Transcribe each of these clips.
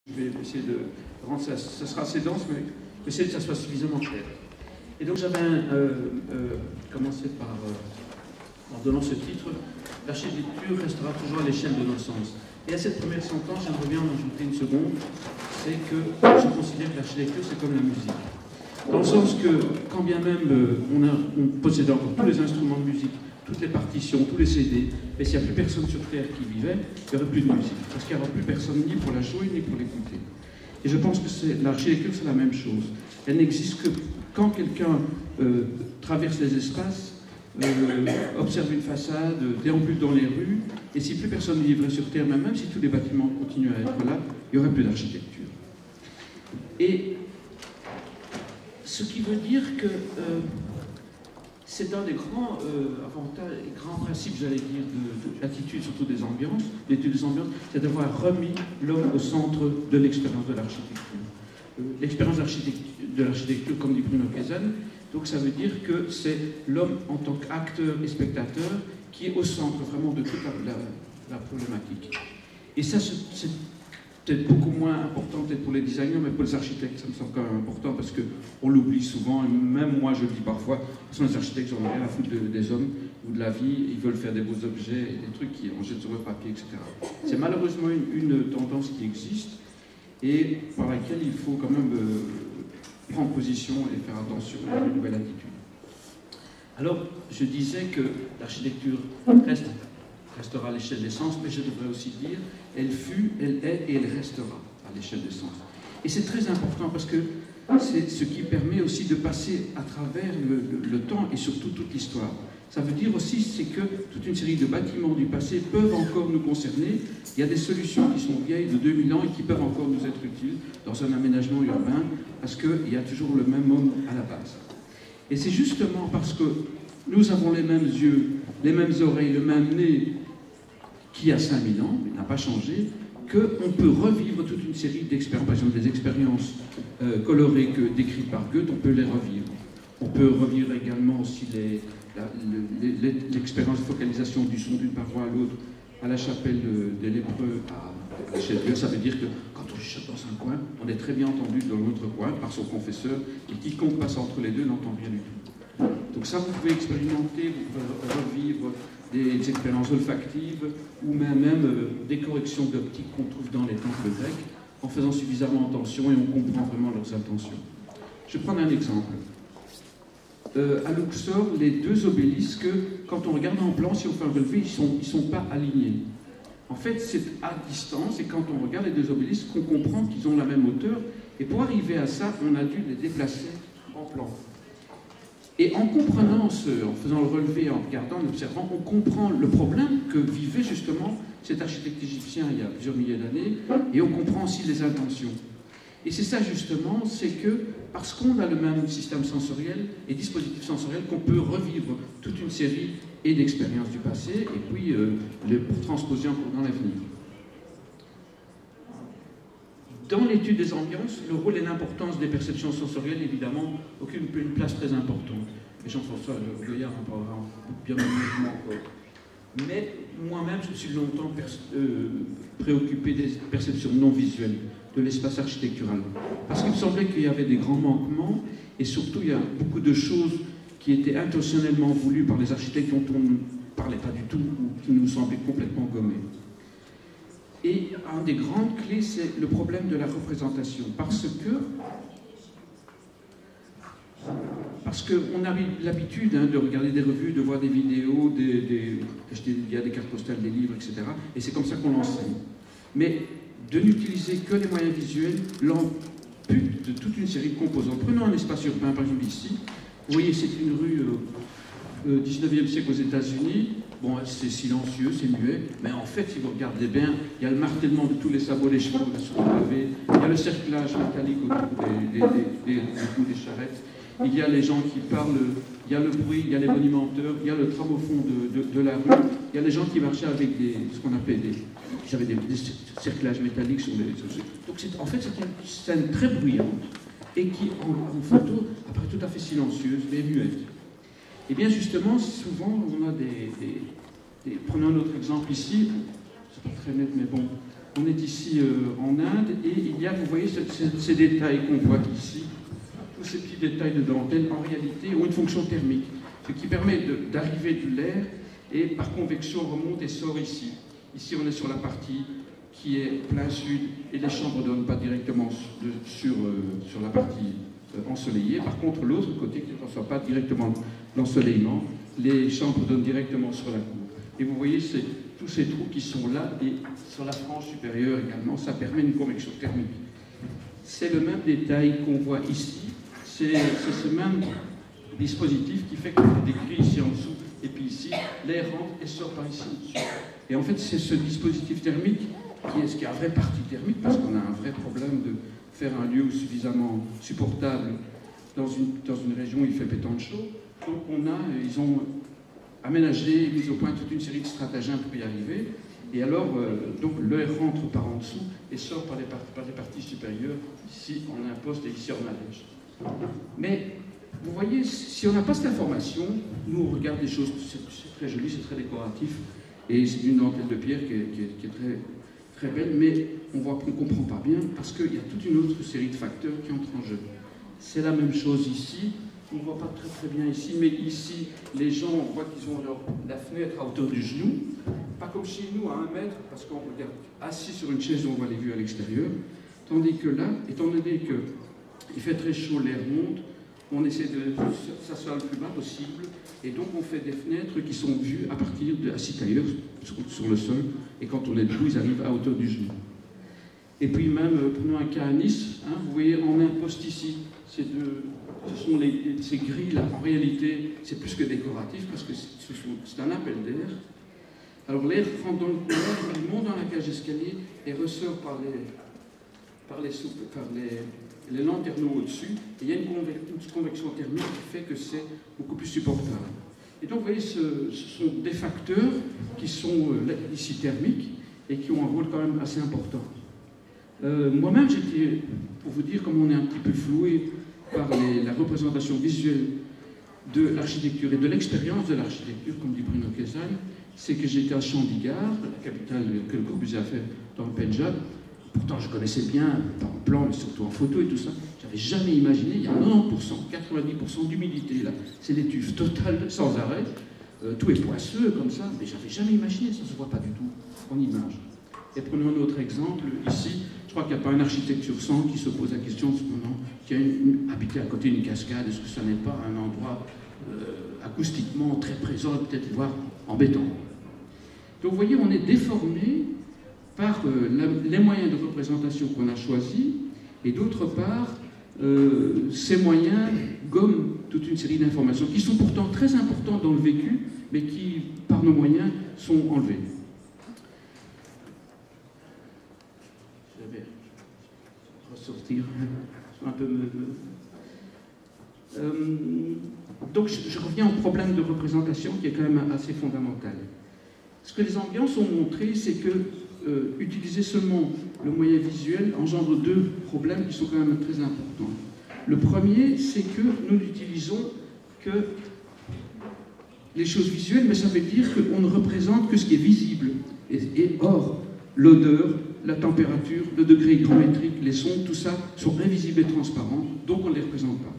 Je vais essayer de rendre ça, ça sera assez dense, mais essayer que ça soit suffisamment clair. Et donc j'avais commencé par, en donnant ce titre, l'architecture restera toujours à l'échelle de nos sens. Et à cette première sentence, j'aimerais bien en ajouter une seconde, c'est que je considère que l'architecture c'est comme la musique. Dans le sens que, quand bien même on possédait encore tous les instruments de musique, toutes les partitions, tous les CD, mais s'il n'y a plus personne sur Terre qui vivait, il n'y aurait plus de musique. Parce qu'il n'y aura plus personne ni pour la jouer, ni pour l'écouter. Et je pense que l'architecture, c'est la même chose. Elle n'existe que quand quelqu'un traverse les espaces, observe une façade, déambule dans les rues, et si plus personne ne vivrait sur Terre, même si tous les bâtiments continuaient à être là, il n'y aurait plus d'architecture. Et ce qui veut dire que c'est un des grands avantages, grands principes, j'allais dire, de l'attitude, surtout des ambiances, l'étude des ambiances, c'est d'avoir remis l'homme au centre de l'expérience de l'architecture. L'expérience de l'architecture, comme dit Bruno Kaysen, donc ça veut dire que c'est l'homme en tant qu'acteur et spectateur qui est au centre vraiment de toute la problématique. Et ça, c'est peut-être beaucoup moins important peut-être pour les designers, mais pour les architectes, ça me semble quand même important parce qu'on l'oublie souvent, et même moi je le dis parfois, ce sont les architectes, ils n'ont rien à foutre des hommes ou de la vie, ils veulent faire des beaux objets, des trucs qui en jettent sur le papier, etc. C'est malheureusement une tendance qui existe et par laquelle il faut quand même prendre position et faire attention à une nouvelle attitude. Alors, je disais que l'architecture restera à l'échelle des sens, mais je devrais aussi dire, elle fut, elle est et elle restera à l'échelle des sens. Et c'est très important parce que c'est ce qui permet aussi de passer à travers le temps et surtout toute l'histoire. Ça veut dire aussi c'est que toute une série de bâtiments du passé peuvent encore nous concerner. Il y a des solutions qui sont vieilles de 2000 ans et qui peuvent encore nous être utiles dans un aménagement urbain parce qu'il y a toujours le même homme à la base. Et c'est justement parce que nous avons les mêmes yeux, les mêmes oreilles, le même nez qui a 5000 ans, mais n'a pas changé, qu'on peut revivre toute une série d'expériences, par exemple des expériences colorées décrites par Goethe, on peut les revivre. On peut revivre également aussi l'expérience de focalisation du son d'une paroi à l'autre, à la chapelle des lépreux à l'échelle Dieu. Ça veut dire que quand on chuchote dans un coin, on est très bien entendu dans l'autre coin par son confesseur, et quiconque passe entre les deux n'entend rien du tout. Donc ça, vous pouvez expérimenter, vous pouvez revivre des expériences olfactives ou même des corrections d'optique qu'on trouve dans les temples grecs en faisant suffisamment attention et on comprend vraiment leurs intentions. Je vais prendre un exemple. À Luxor, les deux obélisques, quand on regarde en plan, si on fait un relevé, ils sont pas alignés. En fait, c'est à distance et quand on regarde les deux obélisques, on comprend qu'ils ont la même hauteur et pour arriver à ça, on a dû les déplacer en plan. Et en comprenant en faisant le relevé, en regardant, en observant, on comprend le problème que vivait justement cet architecte égyptien il y a plusieurs milliers d'années, et on comprend aussi les intentions. Et c'est ça justement, c'est que parce qu'on a le même système sensoriel et dispositif sensoriel, qu'on peut revivre toute une série d'expériences du passé, et puis les transposer encore dans l'avenir. Dans l'étude des ambiances, le rôle et l'importance des perceptions sensorielles, évidemment, occupent une place très importante. Et Jean-François Goyard en parlera bien mieux encore. Mais moi-même, je me suis longtemps préoccupé des perceptions non visuelles de l'espace architectural. Parce qu'il me semblait qu'il y avait des grands manquements, et surtout, il y a beaucoup de choses qui étaient intentionnellement voulues par les architectes dont on ne parlait pas du tout, ou qui nous semblaient complètement gommées. Et une des grandes clés, c'est le problème de la représentation. Parce qu'on a l'habitude de regarder des revues, de voir des vidéos, il y a des cartes postales, des livres, etc. Et c'est comme ça qu'on l'enseigne. Mais de n'utiliser que les moyens visuels l'ampute de toute une série de composants. Prenons un espace urbain, par exemple ici. Vous voyez, c'est une rue 19e siècle aux États-Unis. Bon, c'est silencieux, c'est muet, mais en fait, si vous regardez bien, il y a le martèlement de tous les sabots des chevaux soulevés, il y a le cerclage métallique autour des charrettes, il y a les gens qui parlent, il y a le bruit, il y a les bonimenteurs, il y a le tram au fond de la rue, il y a les gens qui marchaient avec ce qu'on appelait des cerclages métalliques sur les... Donc en fait, c'est une scène très bruyante et qui, en photo, apparaît tout à fait silencieuse, mais muette. Et bien justement, souvent, on a prenons un autre exemple ici, c'est pas très net, mais bon, On est ici en Inde et il y a, vous voyez, ces détails qu'on voit ici, tous ces petits détails de dentelle, en réalité, ont une fonction thermique, ce qui permet d'arriver de l'air et par convection remonte et sort ici. Ici, on est sur la partie qui est plein sud et les chambres ne donnent pas directement sur la partie ensoleillée. Par contre, l'autre côté qui ne reçoit pas directement l'ensoleillement, les chambres donnent directement sur la cour. Et vous voyez tous ces trous qui sont là et sur la frange supérieure également, ça permet une convection thermique. C'est le même détail qu'on voit ici, c'est ce même dispositif qui fait qu'on a des grilles ici en dessous et puis ici, l'air rentre et sort par ici en dessous. Et en fait, c'est ce dispositif thermique qui a un vrai parti thermique parce qu'on a un vrai problème de faire un lieu suffisamment supportable dans une région où il fait pétant de chaud. Donc ils ont aménagé, mis au point toute une série de stratagèmes pour y arriver. Et alors, donc l'air rentre par en dessous et sort par les parties supérieures. Ici, on a un poste et ici, on allège. Mais, vous voyez, si on n'a pas cette information, nous, on regarde des choses, c'est très joli, c'est très décoratif. Et c'est une dentelle de pierre qui est très, très belle, mais on ne comprend pas bien parce qu'il y a toute une autre série de facteurs qui entrent en jeu. C'est la même chose ici. On ne voit pas très très bien ici, mais ici, les gens, on voit qu'ils ont la fenêtre à hauteur du genou, pas comme chez nous à 1 mètre, parce qu'on regarde assis sur une chaise, on voit les vues à l'extérieur, tandis que là, étant donné qu'il fait très chaud, l'air monte, on essaie de s'asseoir le plus bas possible, et donc on fait des fenêtres qui sont vues à partir de assis ailleurs, sur le sol, et quand on est debout, ils arrivent à hauteur du genou. Et puis même, prenons un cas à Nice, hein, vous voyez, on a un poste ici, ce sont ces grilles-là, en réalité, c'est plus que décoratif, parce que c'est un appel d'air. Alors l'air rentre dans le couloir, il monte dans la cage d'escalier et ressort par les lanternaux au-dessus, et il y a une convection thermique qui fait que c'est beaucoup plus supportable. Et donc, vous voyez, ce sont des facteurs qui sont ici thermiques et qui ont un rôle quand même assez important. Moi-même, j'étais, pour vous dire comment on est un petit peu floué par la représentation visuelle de l'architecture et de l'expérience de l'architecture, comme dit Bruno Kesal, c'est que j'étais à Chandigarh, la capitale que le Corbusier a fait dans le Pendjab. Pourtant, je connaissais bien, en plan, mais surtout en photo et tout ça. J'avais jamais imaginé, il y a 90%, 90% d'humidité là. C'est l'étuve totale, sans arrêt. Tout est poisseux comme ça, mais j'avais jamais imaginé, ça ne se voit pas du tout en image. Et prenons un autre exemple, ici, je crois qu'il n'y a pas un architecte sur 100 qui se pose la question cependant, qui a habité à côté d'une cascade, est-ce que ça n'est pas un endroit acoustiquement très présent, peut-être voire embêtant. Donc vous voyez, on est déformé par les moyens de représentation qu'on a choisis, et d'autre part, ces moyens gomment toute une série d'informations qui sont pourtant très importantes dans le vécu, mais qui, par nos moyens, sont enlevées. Je vais ressortir un peu donc je reviens au problème de représentation qui est quand même assez fondamental. Ce que les ambiances ont montré, c'est que utiliser seulement le moyen visuel engendre deux problèmes qui sont quand même très importants. Le premier, c'est que nous n'utilisons que les choses visuelles, mais ça veut dire qu'on ne représente que ce qui est visible. Et or, l'odeur, la température, le degré hygrométrique, les sons, tout ça sont invisibles et transparents, donc on ne les représente pas.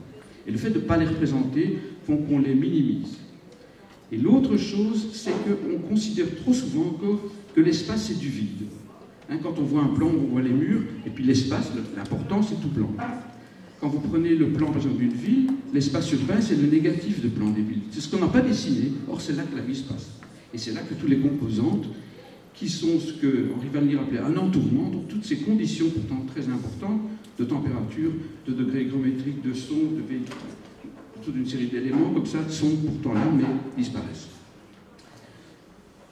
Et le fait de ne pas les représenter font qu'on les minimise. Et l'autre chose, c'est qu'on considère trop souvent encore que l'espace, c'est du vide. Hein, quand on voit un plan, on voit les murs, et puis l'espace, l'important, c'est tout blanc. Quand vous prenez le plan, par exemple, d'une ville, l'espace urbain, c'est le négatif de plan des villes. C'est ce qu'on n'a pas dessiné, or c'est là que la vie se passe. Et c'est là que toutes les composantes, qui sont ce que Henri Van Lier appelait un entourement, donc toutes ces conditions pourtant très importantes, de température, de degré hygrométrique, de son, de véhicule, toute une série d'éléments comme ça, sont pourtant là, mais disparaissent.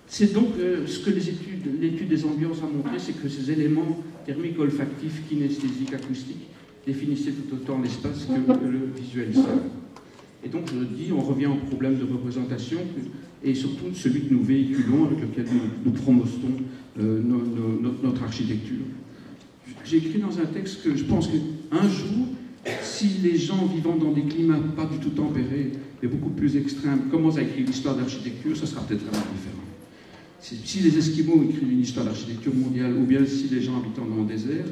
C'est donc ce que l'étude des ambiances a montré, c'est que ces éléments thermiques, olfactifs, kinesthésiques, acoustiques, définissaient tout autant l'espace que le visuel seul. Et donc, je le dis, on revient au problème de représentation, et surtout celui que nous véhiculons, avec lequel nous promotion notre architecture. J'ai écrit dans un texte que je pense qu'un jour, si les gens vivant dans des climats pas du tout tempérés, mais beaucoup plus extrêmes, commencent à écrire l'histoire d'architecture, ça sera peut-être vraiment différent. Si les Esquimaux écrivent une histoire d'architecture mondiale, ou bien si les gens habitant dans le désert,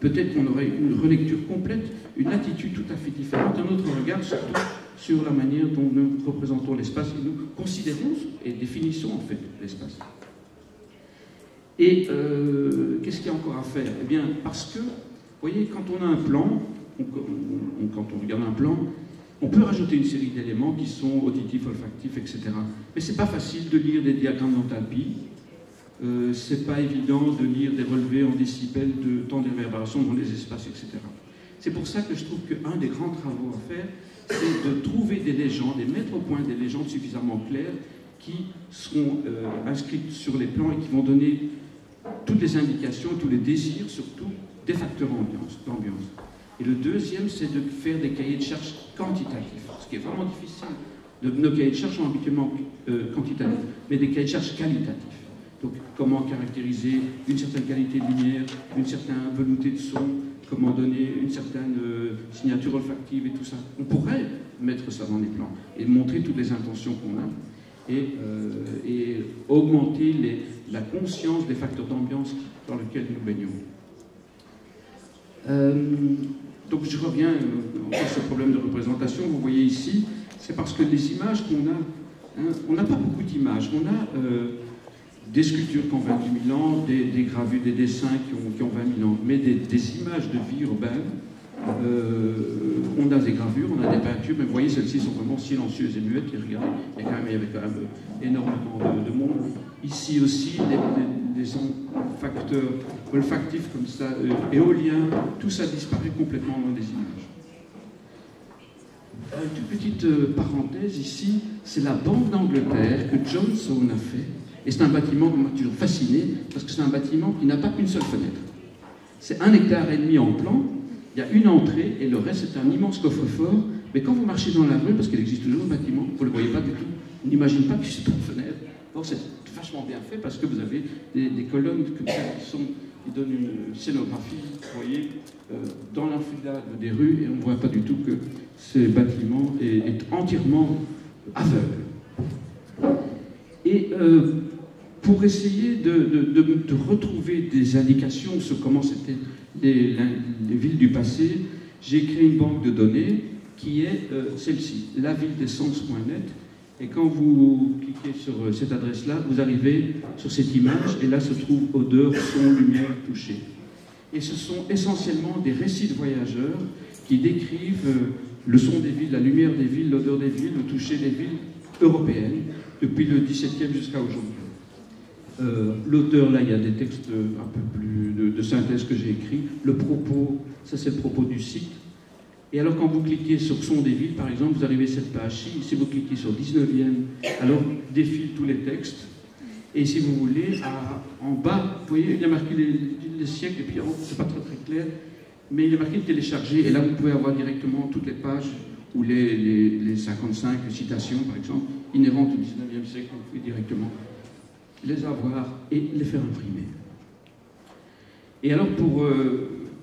peut-être qu'on aurait une relecture complète, une attitude tout à fait différente, un autre regard surtout sur la manière dont nous représentons l'espace et nous considérons et définissons en fait l'espace. Et qu'est-ce qu'il y a encore à faire? Eh bien, parce que, vous voyez, quand on a un plan, quand on regarde un plan, on peut rajouter une série d'éléments qui sont auditifs, olfactifs, etc. Mais c'est pas facile de lire des diagrammes d'enthalpie. C'est pas évident de lire des relevés en décibels de temps de réverbération dans les espaces, etc. C'est pour ça que je trouve qu'un des grands travaux à faire, c'est de trouver des légendes, et mettre au point des légendes suffisamment claires qui seront inscrites sur les plans et qui vont donner toutes les indications, tous les désirs, surtout des facteurs d'ambiance. Et le deuxième, c'est de faire des cahiers de charges quantitatifs, ce qui est vraiment difficile. Nos cahiers de charges sont habituellement quantitatifs, mais des cahiers de charges qualitatifs. Donc, comment caractériser une certaine qualité de lumière, une certaine velouté de son, comment donner une certaine signature olfactive et tout ça. On pourrait mettre ça dans les plans et montrer toutes les intentions qu'on a et augmenter la conscience des facteurs d'ambiance dans lesquels nous baignons. Donc je reviens à ce problème de représentation. Vous voyez ici, c'est parce que les images qu'on a, hein, on n'a pas beaucoup d'images. On a des sculptures qui ont 28 000 ans, des gravures, des dessins qui ont 20 000 ans, mais des images de vie urbaine. On a des gravures, on a des peintures, mais vous voyez, celles-ci sont vraiment silencieuses et muettes. Et regardez, il y avait quand même énormément de monde. Ici aussi, les facteurs olfactifs comme ça, éoliens, tout ça disparaît complètement dans les images. Une toute petite parenthèse ici, c'est la Banque d'Angleterre que Johnson a fait. Et c'est un bâtiment qui m'a toujours fasciné, parce que c'est un bâtiment qui n'a pas qu'une seule fenêtre. C'est 1,5 hectare en plan, il y a une entrée, et le reste c'est un immense coffre-fort. Mais quand vous marchez dans la rue, parce qu'il existe toujours un bâtiment, vous ne le voyez pas du tout, on n'imagine pas que c'est pas une fenêtre. Or c'est vachement bien fait, parce que vous avez des colonnes comme ça qui donnent une scénographie, vous voyez, dans l'enfilade des rues, et on ne voit pas du tout que ce bâtiment est entièrement aveugle. Et pour essayer de retrouver des indications sur comment c'était les villes du passé, j'ai créé une banque de données qui est celle-ci, lavilledessence.net. Et quand vous cliquez sur cette adresse-là, vous arrivez sur cette image, et là se trouve odeur, son, lumière, toucher. Et ce sont essentiellement des récits de voyageurs qui décrivent le son des villes, la lumière des villes, l'odeur des villes, le toucher des villes européennes, depuis le XVIIe jusqu'à aujourd'hui. L'auteur, là, il y a des textes un peu plus de synthèse que j'ai écrits. Le propos, ça c'est le propos du site. Et alors quand vous cliquez sur son des villes, par exemple, vous arrivez à cette page-ci. Si vous cliquez sur 19e, alors défilent tous les textes. Et si vous voulez, en bas, vous voyez, il y a marqué les siècles, et puis c'est pas très clair, mais il est marqué télécharger. Et là, vous pouvez avoir directement toutes les pages ou les 55 citations, par exemple, inhérentes au 19e siècle, vous pouvez directement les avoir et les faire imprimer. Et alors,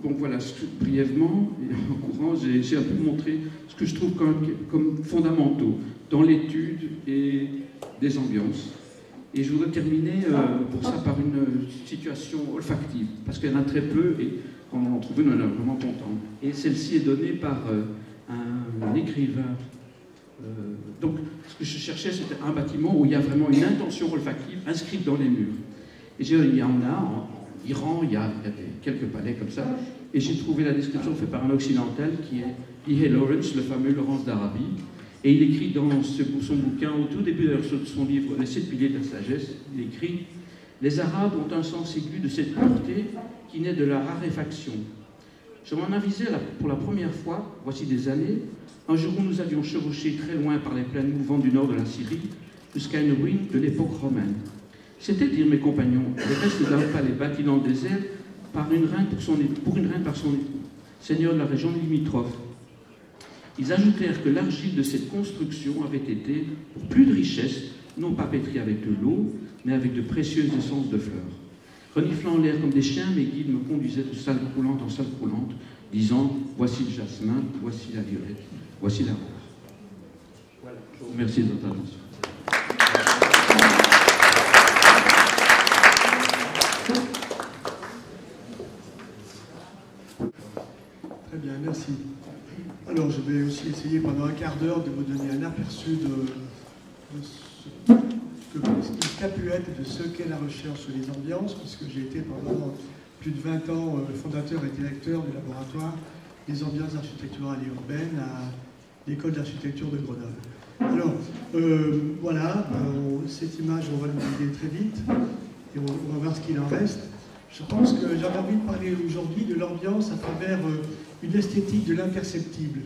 donc voilà, brièvement, et en courant, j'ai un peu montré ce que je trouve comme fondamentaux dans l'étude des ambiances. Et je voudrais terminer pour ça par une situation olfactive, parce qu'il y en a très peu, et quand on en trouve une, on est vraiment content. Et celle-ci est donnée par un écrivain. Donc, ce que je cherchais, c'était un bâtiment où il y a vraiment une intention olfactive inscrite dans les murs. Et il y en a en Iran, il y a quelques palais comme ça, et j'ai trouvé la description faite par un occidental qui est E.H. Lawrence, le fameux Laurence d'Arabie, et il écrit dans son bouquin, au tout début de son livre, Les 7 piliers de la sagesse, il écrit « Les Arabes ont un sens aigu de cette pureté qui naît de la raréfaction. Je m'en avisais pour la première fois, voici des années, un jour où nous avions chevauché très loin par les plaines mouvantes du nord de la Syrie, jusqu'à une ruine de l'époque romaine. C'était, dirent mes compagnons, les restes d'un palais bâti dans le désert pour une reine par son époux, seigneur de la région limitrophe. Ils ajoutèrent que l'argile de cette construction avait été, pour plus de richesse, non pas pétrie avec de l'eau, mais avec de précieuses essences de fleurs. Reniflant l'air comme des chiens, mes guides me conduisaient de salle croulante en salle croulante, disant « Voici le jasmin, voici la violette, voici la rose. » Voilà, je vous remercie de votre attention. Très bien, merci. Alors, je vais aussi essayer pendant un quart d'heure de vous donner un aperçu de ce qu'a pu être, de ce qu'est la recherche sur les ambiances, puisque j'ai été pendant plus de 20 ans fondateur et directeur du laboratoire des ambiances architecturales et urbaines à l'école d'architecture de Grenoble. Alors, voilà, cette image, on va nous guider très vite, et on va voir ce qu'il en reste. Je pense que j'avais envie de parler aujourd'hui de l'ambiance à travers une esthétique de l'imperceptible.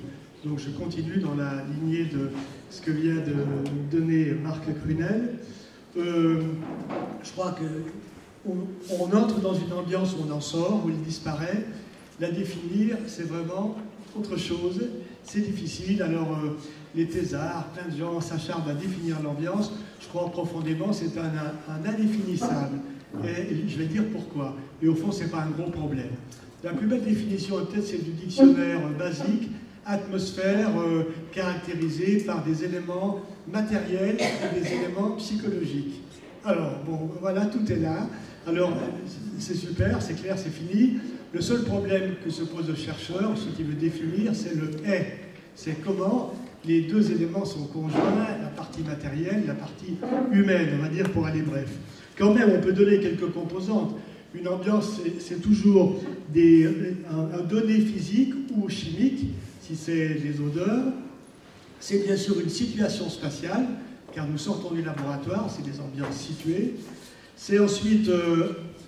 Donc je continue dans la lignée de ce que vient de donner Marc Crunel. Je crois qu'on entre dans une ambiance où on en sort, où il disparaît. La définir, c'est vraiment autre chose. C'est difficile. Alors, les thésards, plein de gens s'acharnent à définir l'ambiance. Je crois profondément c'est un indéfinissable. Et je vais dire pourquoi. Et au fond, ce n'est pas un gros problème. La plus belle définition, peut-être, c'est du dictionnaire basique. Atmosphère caractérisée par des éléments matériels et des éléments psychologiques. Alors, bon, voilà, tout est là. Alors, c'est super, c'est clair, c'est fini. Le seul problème que se pose le chercheur, ce qu'il veut définir, c'est le « est ». C'est comment les deux éléments sont conjoints, la partie matérielle, la partie humaine, on va dire, pour aller bref. Quand même, on peut donner quelques composantes. Une ambiance, c'est toujours un donné physique ou chimique, si c'est des odeurs. C'est bien sûr une situation spatiale, car nous sortons du laboratoire, c'est des ambiances situées. C'est ensuite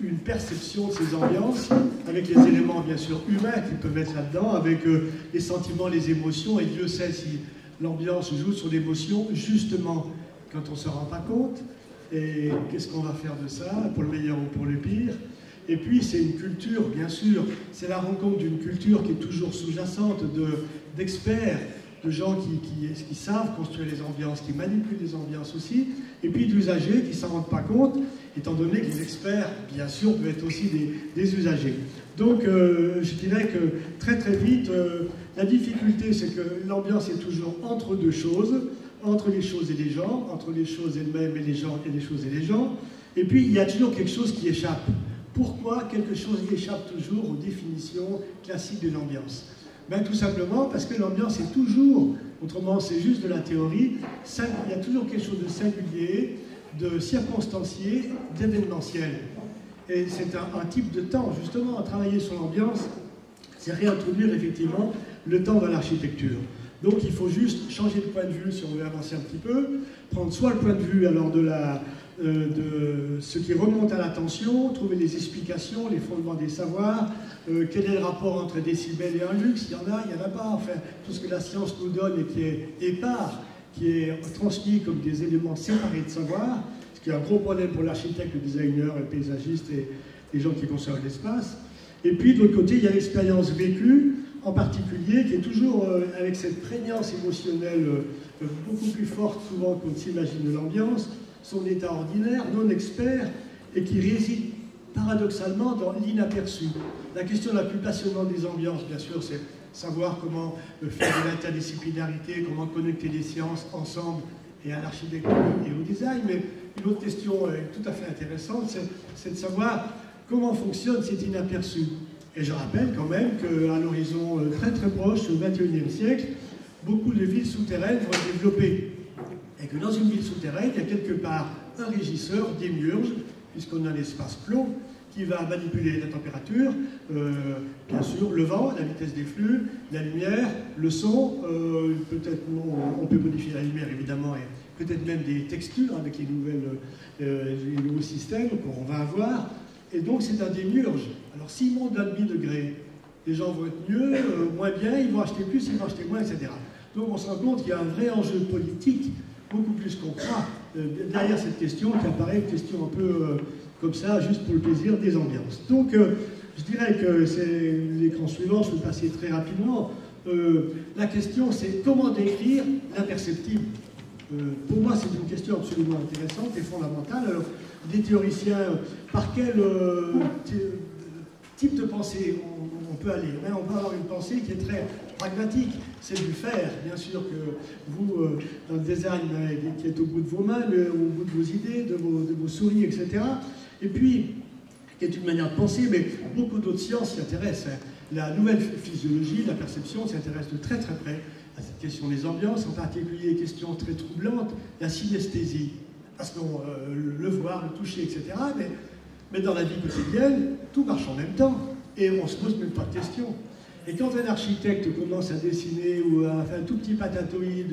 une perception de ces ambiances, avec les éléments bien sûr humains qui peuvent être là-dedans, avec les sentiments, les émotions, et Dieu sait si l'ambiance joue sur l'émotion, justement quand on ne se rend pas compte. Et qu'est-ce qu'on va faire de ça, pour le meilleur ou pour le pire? Et puis c'est une culture, bien sûr, c'est la rencontre d'une culture qui est toujours sous-jacente, d'experts, de gens qui savent construire les ambiances, qui manipulent les ambiances aussi, et puis d'usagers qui ne s'en rendent pas compte, étant donné que les experts, bien sûr, peuvent être aussi des usagers. Donc je dirais que très très vite, la difficulté c'est que l'ambiance est toujours entre deux choses, entre les choses et les gens, entre les choses elles-mêmes et les gens et les choses et les gens, et puis il y a toujours quelque chose qui échappe. Pourquoi quelque chose échappe toujours aux définitions classiques de l'ambiance? Ben, tout simplement parce que l'ambiance est toujours, autrement c'est juste de la théorie, il y a toujours quelque chose de singulier, de circonstancié, d'événementiel. Et c'est un type de temps, justement, à travailler sur l'ambiance, c'est réintroduire effectivement le temps dans l'architecture. Donc il faut juste changer de point de vue si on veut avancer un petit peu, prendre soit le point de vue alors de ce qui remonte à l'attention, trouver les explications, les fondements des savoirs, quel est le rapport entre décibels et un luxe, il y en a pas, enfin, tout ce que la science nous donne et qui est épars, qui est transmis comme des éléments séparés de savoir, ce qui est un gros problème pour l'architecte, le designer, le paysagiste et les gens qui conservent l'espace. Et puis de l'autre côté, il y a l'expérience vécue, en particulier, qui est toujours avec cette prégnance émotionnelle beaucoup plus forte souvent qu'on ne s'imagine de l'ambiance, son état ordinaire, non expert, et qui réside paradoxalement dans l'inaperçu. La question la plus passionnante des ambiances, bien sûr, c'est savoir comment faire de l'interdisciplinarité, comment connecter les sciences ensemble et à l'architecture et au design, mais une autre question tout à fait intéressante, c'est de savoir comment fonctionne cet inaperçu. Et je rappelle quand même qu'à l'horizon très très proche, au XXIe siècle, beaucoup de villes souterraines vont être développées. Et que dans une ville souterraine, il y a quelque part un régisseur, démiurge, puisqu'on a l'espace clos, qui va manipuler la température, bien sûr, le vent, la vitesse des flux, la lumière, le son, peut-être on peut modifier la lumière évidemment, et peut-être même des textures avec les nouveaux systèmes qu'on va avoir. Et donc c'est un démiurge. Alors s'il monte d'un demi-degré, les gens vont être mieux, moins bien, ils vont acheter plus, ils vont acheter moins, etc. Donc on se rend compte qu'il y a un vrai enjeu politique, beaucoup plus qu'on croit, derrière cette question qui apparaît une question un peu comme ça, juste pour le plaisir des ambiances. Donc je dirais que c'est l'écran suivant, je vais passer très rapidement. La question c'est comment décrire l'imperceptible. Pour moi c'est une question absolument intéressante et fondamentale. Alors, des théoriciens, par quel type de pensée on peut aller? On peut avoir une pensée qui est très pragmatique, c'est du faire. Bien sûr que vous, dans le design qui est au bout de vos mains, au bout de vos idées, de vos souris, etc. Et puis, qui est une manière de penser, mais beaucoup d'autres sciences s'y intéressent. la nouvelle physiologie, la perception s'intéresse de très très près à cette question des ambiances, en particulier question très troublante, la synesthésie. Parce qu'on le voir, le toucher, etc. Mais dans la vie quotidienne, tout marche en même temps. Et on ne se pose même pas de questions. Et quand un architecte commence à dessiner ou à faire un tout petit patatoïde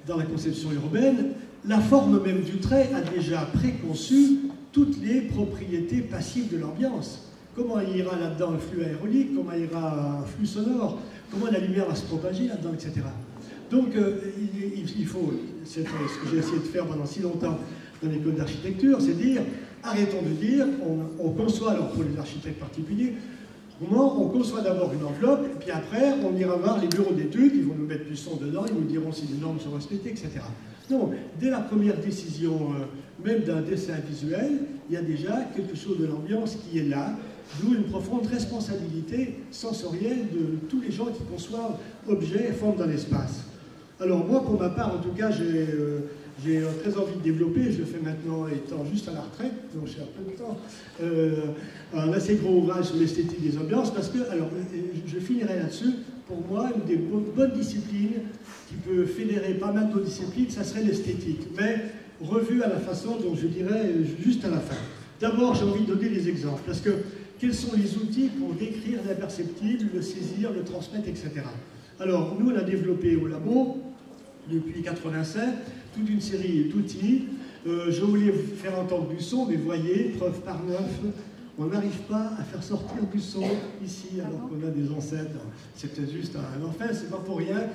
dans la conception urbaine, la forme même du trait a déjà préconçu toutes les propriétés passives de l'ambiance. Comment il ira là-dedans un flux aérolique, comment il ira un flux sonore, comment la lumière va se propager là-dedans, etc. Donc il faut, c'est ce que j'ai essayé de faire pendant si longtemps dans l'école d'architecture, c'est dire, arrêtons de dire, on conçoit, alors pour les architectes particuliers, on conçoit d'abord une enveloppe, et puis après, on ira voir les bureaux d'études, ils vont nous mettre du son dedans, ils nous diront si les normes sont respectées, etc. Non, dès la première décision, même d'un dessin visuel, il y a déjà quelque chose de l'ambiance qui est là, d'où une profonde responsabilité sensorielle de tous les gens qui conçoivent objets et formes dans l'espace. Alors moi, pour ma part, en tout cas, j'ai très envie de développer, je le fais maintenant étant juste à la retraite, donc j'ai un peu de temps, un assez gros ouvrage sur l'esthétique des ambiances, parce que, alors, je finirai là-dessus, pour moi, une des bonnes disciplines qui peut fédérer pas mal d'autres disciplines, ça serait l'esthétique, mais revue à la façon dont je dirais juste à la fin. D'abord, j'ai envie de donner des exemples, parce que quels sont les outils pour décrire l'imperceptible, le saisir, le transmettre, etc. Alors, nous, on a développé au labo, depuis 1987, toute une série d'outils. Je voulais vous faire entendre du son, mais voyez, preuve par neuf, on n'arrive pas à faire sortir du son ici, alors qu'on a des ancêtres. C'est peut-être juste un enfer, c'est pas pour rien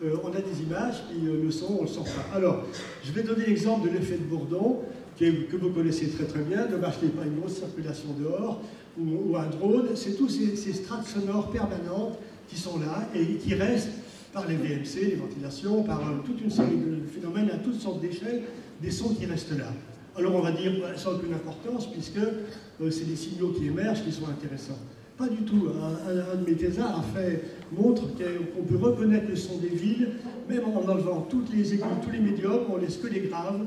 qu'on a des images, puis le son, on ne le sort pas. Alors, je vais donner l'exemple de l'effet de Bourdon, que vous connaissez très très bien. Dommage qu'il n'y ait pas une grosse circulation dehors, ou un drone. C'est tous ces strates sonores permanentes qui sont là et qui restent par les VMC, les ventilations, par toute une série de phénomènes à toutes sortes d'échelles, des sons qui restent là. Alors on va dire sans aucune importance, puisque c'est des signaux qui émergent qui sont intéressants. Pas du tout. Un de mes thésards montre qu'on peut reconnaître le son des villes, même en enlevant toutes les écoutes, tous les médiums, on laisse que les graves,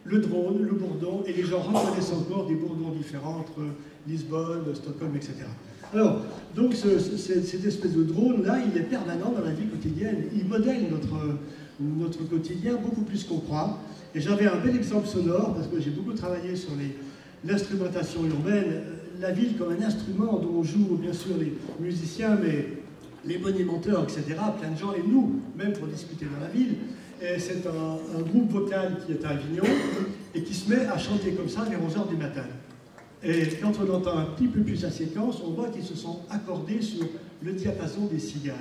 le drone, le bourdon, et les gens reconnaissent encore des bourdons différents entre Lisbonne, Stockholm, etc. Alors, donc cette espèce de drone-là, il est permanent dans la vie quotidienne. Il modèle notre quotidien beaucoup plus qu'on croit. Et j'avais un bel exemple sonore, parce que j'ai beaucoup travaillé sur l'instrumentation urbaine, la ville comme un instrument dont jouent bien sûr les musiciens, mais les bonimenteurs, etc., plein de gens, et nous, même pour discuter dans la ville. Et c'est un groupe vocal qui est à Avignon, et qui se met à chanter comme ça vers 11h du matin. Et quand on entend un petit peu plus la séquence, on voit qu'ils se sont accordés sur le diapason des cigales.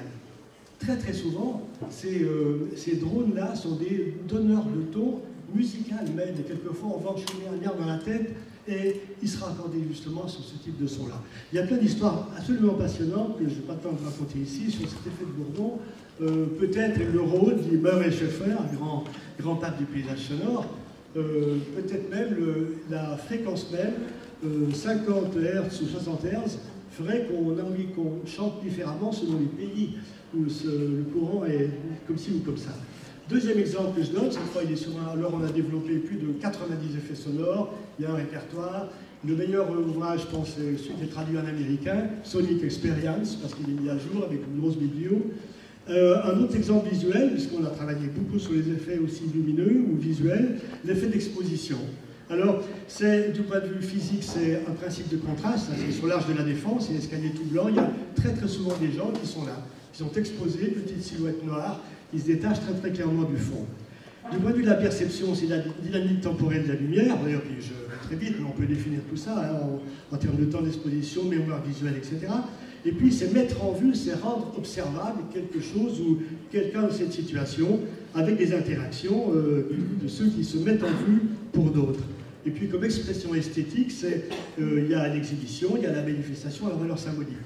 Très très souvent, ces drones-là sont des donneurs de ton musical même, et quelquefois on va enchaîner un air dans la tête et il sera accordé justement sur ce type de son-là. Il y a plein d'histoires absolument passionnantes que je n'ai pas le temps de raconter ici sur cet effet de Bourdon. Peut-être le Rhône, dit Murray Schaeffer, un grand pape du paysage sonore, peut-être même la fréquence même, 50 Hz ou 60 Hz, ferait qu'on a envie qu'on chante différemment selon les pays où le courant est comme ci ou comme ça. Deuxième exemple que je donne, cette fois il est sur alors on a développé plus de 90 effets sonores, il y a un répertoire. Le meilleur ouvrage, je pense, c'est celui qui est traduit en américain, Sonic Experience, parce qu'il est mis à jour avec une grosse biblio. Un autre exemple visuel, puisqu'on a travaillé beaucoup sur les effets aussi lumineux ou visuels, l'effet d'exposition. Alors, du point de vue physique, c'est un principe de contraste, c'est sur l'Arche de la Défense, c'est l'escalier tout blanc, il y a très très souvent des gens qui sont là, qui sont exposés, petites silhouettes noires, qui se détachent très très clairement du fond. Du point de vue de la perception, c'est la dynamique temporelle de la lumière, d'ailleurs, puis je vais très vite, mais on peut définir tout ça hein, en termes de temps d'exposition, mémoire visuelle, etc. Et puis, c'est mettre en vue, c'est rendre observable quelque chose ou quelqu'un de cette situation avec des interactions de ceux qui se mettent en vue pour d'autres. Et puis, comme expression esthétique, il y a l'exhibition, il y a la manifestation, la valeur symbolique.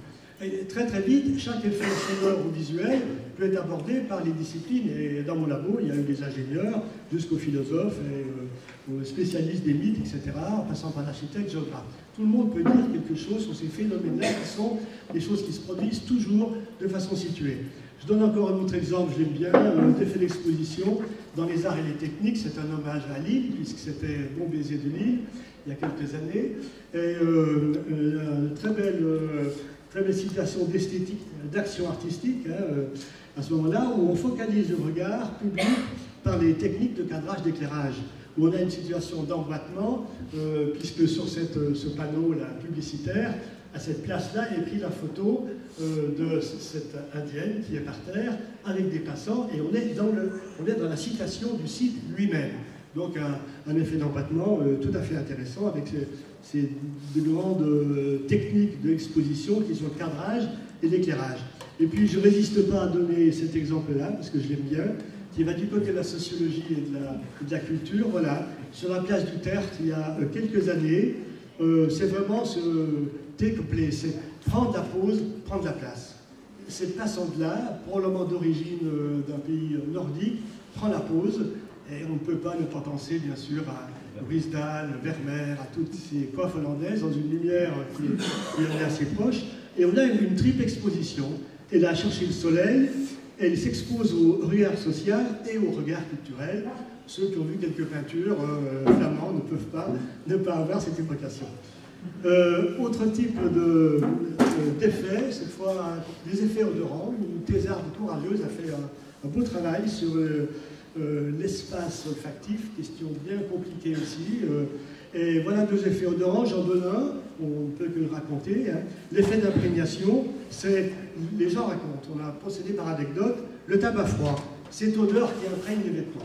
Et très très vite, chaque effet sonore ou visuel peut être abordé par les disciplines. Et dans mon labo, il y a eu des ingénieurs jusqu'aux philosophes et aux spécialistes des mythes, etc., en passant par l'architecte, géographe. Tout le monde peut dire quelque chose sur ces phénomènes-là qui sont des choses qui se produisent toujours de façon située. Je donne encore un autre exemple, je l'aime bien, l'effet d'exposition dans les arts et les techniques. C'est un hommage à Lille, puisque c'était Bon Baiser de Lille, il y a quelques années. Et un très bel très belle situation d'esthétique, d'action artistique, à ce moment-là, où on focalise le regard public par les techniques de cadrage d'éclairage, où on a une situation d'emboîtement, puisque sur ce panneau-là publicitaire, à cette place-là, est prise la photo de cette indienne qui est par terre, avec des passants, et on est dans la citation du site lui-même. Donc un effet d'empattement tout à fait intéressant avec ces grandes techniques d'exposition qui sont le cadrage et l'éclairage. Et puis je ne résiste pas à donner cet exemple-là, parce que je l'aime bien, qui va du côté de la sociologie et de la culture. Voilà, sur la place du Tertre, il y a quelques années, c'est vraiment ce take place, c'est prendre la pause, prendre la place. Cette passante-là, probablement d'origine d'un pays nordique, prend la pause. Et on ne peut pas ne pas penser, bien sûr, à Ruisdael, Vermeer, à toutes ces coiffes hollandaises, dans une lumière qui est assez proche. Et on a une triple exposition. Elle a cherché le soleil, elle s'expose au regard social et au regard culturel. Ceux qui ont vu quelques peintures flamands ne peuvent pas ne pas avoir cette évocation. Autre type d'effet, cette fois des effets odorants. Une thésarde courageuse a fait un beau travail sur l'espace olfactif, question bien compliquée aussi. Et voilà deux effets odorants, j'en donne un, on ne peut que le raconter. Hein. L'effet d'imprégnation, c'est, les gens racontent, on a procédé par anecdote, le tabac froid, cette odeur qui imprègne les vêtements.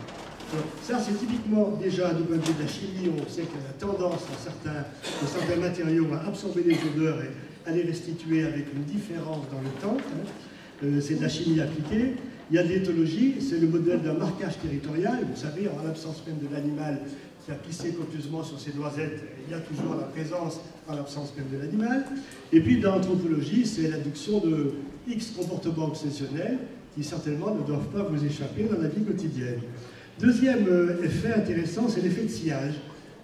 Alors, ça, c'est typiquement déjà du point de vue de la chimie, on sait qu'il y a tendance dans certains matériaux à absorber les odeurs et à les restituer avec une différence dans le temps. Hein. C'est de la chimie appliquée. Il y a de l'éthologie, c'est le modèle d'un marquage territorial. Vous savez, en l'absence même de l'animal qui a pissé copieusement sur ses noisettes, il y a toujours la présence en l'absence même de l'animal. Et puis dans l'anthropologie, c'est l'adduction de X comportements obsessionnels qui certainement ne doivent pas vous échapper dans la vie quotidienne. Deuxième effet intéressant, c'est l'effet de sillage.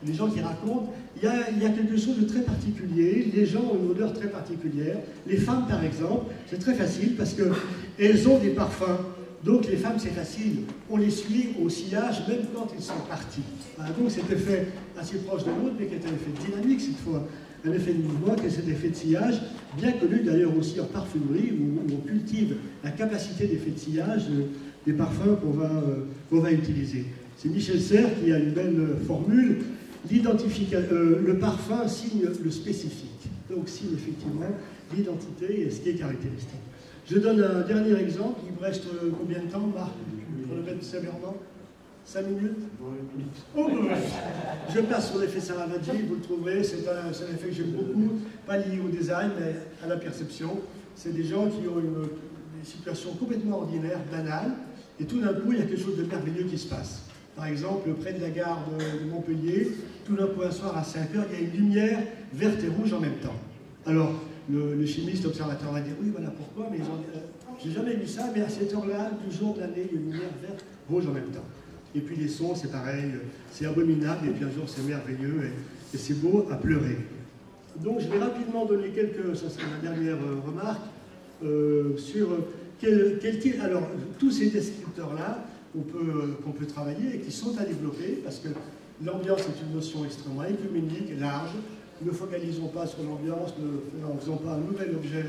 Les gens qui racontent, il y a quelque chose de très particulier, les gens ont une odeur très particulière. Les femmes, par exemple, c'est très facile parce qu'elles ont des parfums. Donc les femmes, c'est facile, on les suit au sillage même quand ils sont partis. Voilà, donc cet effet assez proche de l'autre, mais qui est un effet dynamique cette fois, un effet de mouvement, qui est cet effet de sillage, bien connu d'ailleurs aussi en parfumerie, où on cultive la capacité d'effet de sillage des parfums qu'on va utiliser. C'est Michel Serres qui a une belle formule, le parfum signe le spécifique, donc signe effectivement l'identité et ce qui est caractéristique. Je donne un dernier exemple. Il me reste combien de temps, Marc, pour le mettre sévèrement? 5 minutes? Oh, je passe sur l'effet Saravaggi, vous le trouverez, c'est un effet que j'aime beaucoup, pas lié au design, mais à la perception. C'est des gens qui ont des situations complètement ordinaires, banales, et tout d'un coup, il y a quelque chose de merveilleux qui se passe. Par exemple, près de la gare de Montpellier, tout d'un coup, un soir à 5 h, il y a une lumière verte et rouge en même temps. Alors, le chimiste observateur va dire oui, voilà pourquoi, mais j'ai jamais vu ça, mais à cette heure-là, du jour de l'année, il y a une lumière verte, rouge en même temps. Et puis les sons, c'est pareil, c'est abominable, et puis un jour c'est merveilleux, et c'est beau à pleurer. Donc je vais rapidement donner ça c'est ma dernière remarque, sur quel type. Alors, tous ces descripteurs-là qu'on peut travailler et qui sont à développer, parce que l'ambiance est une notion extrêmement écuménique, large. Ne focalisons pas sur l'ambiance, ne faisons pas un nouvel objet